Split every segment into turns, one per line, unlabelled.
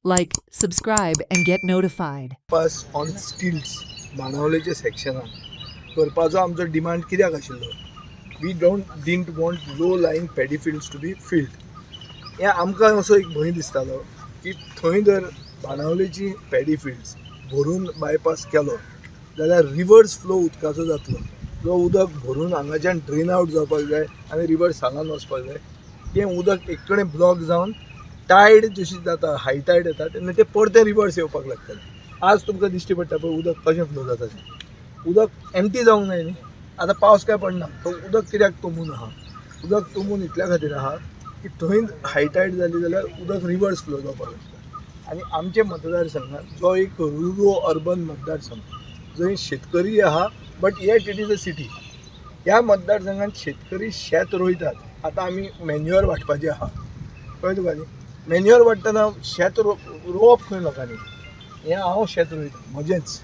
Like, subscribe, and get notified.
Pass on skills बाणावलेच्या सेक्शनान करपाचो आमचो डिमांड कित्याक आशिल्लो. We didn't want low lying paddy fields to be filled. हें आमकां असो एक भंय दिसतालो की थंय जर बाणावलेची पॅडी फिल्ड्स भरून बायपास केलो जाल्यार रिवर्स फ्लो उदकाचो जातलो. जो उदक भरून हांगाच्यान ड्रेन आवट जावपाक जाय आनी रिवर्स हांगान वचपाक जाय, तें उदक एक कडेन ब्लॉक जावन टायड जशी जाता, हाय टायड येता तेन्ना ते परते रिवर्स येवपाक लागतले. आज तुमकां दिश्टी पडटा पळय उदक कशें फ्लो जाता तें. उदक एम्प्टी जावंक जाय न्ही. आतां पावस काय पडना, तो उदक कित्याक तुंबून आहा. उदक तुंबून इतल्या खातीर आहा की थंय हाय टायड जाली जाल्यार उदक रिवर्स फ्लो जावपाक लागता. आनी आमचे मतदारसंघात जो एक रुरो अर्बन मतदारसंघ, जंय शेतकरी आहा but eight it is a city. ह्या मतदारसंघात शेतकरी शेत रोयतात. आतां आमी मॅन्युअर वांटपाचें आहा, कळ्ळें तुका न्ही. मॅन्युअर वाडटना शेत रोवप खंय लोकांनी. हें हांव शेत रोयता म्हजेंच.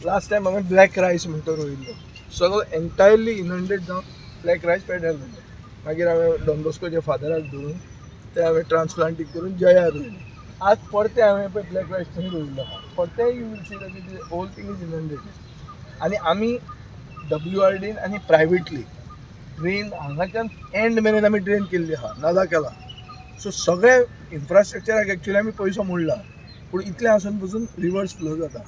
लास्ट टायम हांवें ब्लॅक रायस म्हणटा रोयिल्लो, सगळो एन्टायरली इनंडेड जावन ब्लॅक रायस पेड्यार जालो. मागीर हांवें डॉन बॉस्कोच्या फादराक धरून ते हांवें ट्रान्सप्लांटींग करून जया रोयलें. आज परते हांवें पळय ब्लॅक रायस थंय रोयिल्लो आहा. परतेय you will see that it whole thing is inundated. आनी आमी WRDन आनी प्रायवेटली ड्रेन हांगाच्यान एंड मेरेन आमी ड्रेन केल्ली आहा, नाला केला. सो सगळे इन्फ्रास्ट्रक्चराक एक्चुअली आमी पयसो मोडला, पूण इतलें आसून पसून रिवर्स फ्लो जाता.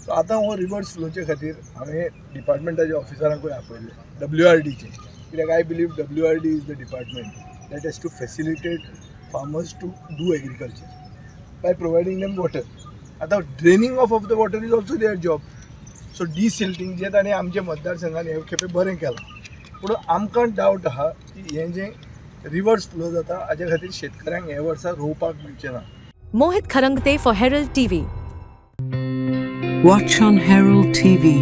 सो आतां हो रिवर्स फ्लोचे खातीर हांवें डिपार्टमेंटाच्या ऑफिसरांकूय आपयले, WRDचे. कित्याक I believe WRD is the department that has to facilitate farmers to do agriculture by providing them water. आतां draining off the water is also their job. So desilting जें ताणें आमच्या मतदारसंघान हे खेपे बरें केलां. पूण आमकां डावट आहा की हें जें रिवर्स फ्लो जाता हाजे खातीर शेतकऱ्यांक हे वर्सा रोवपाक मेळचें ना.
Mohit Kharangte for Herald TV.
Watch on Herald TV.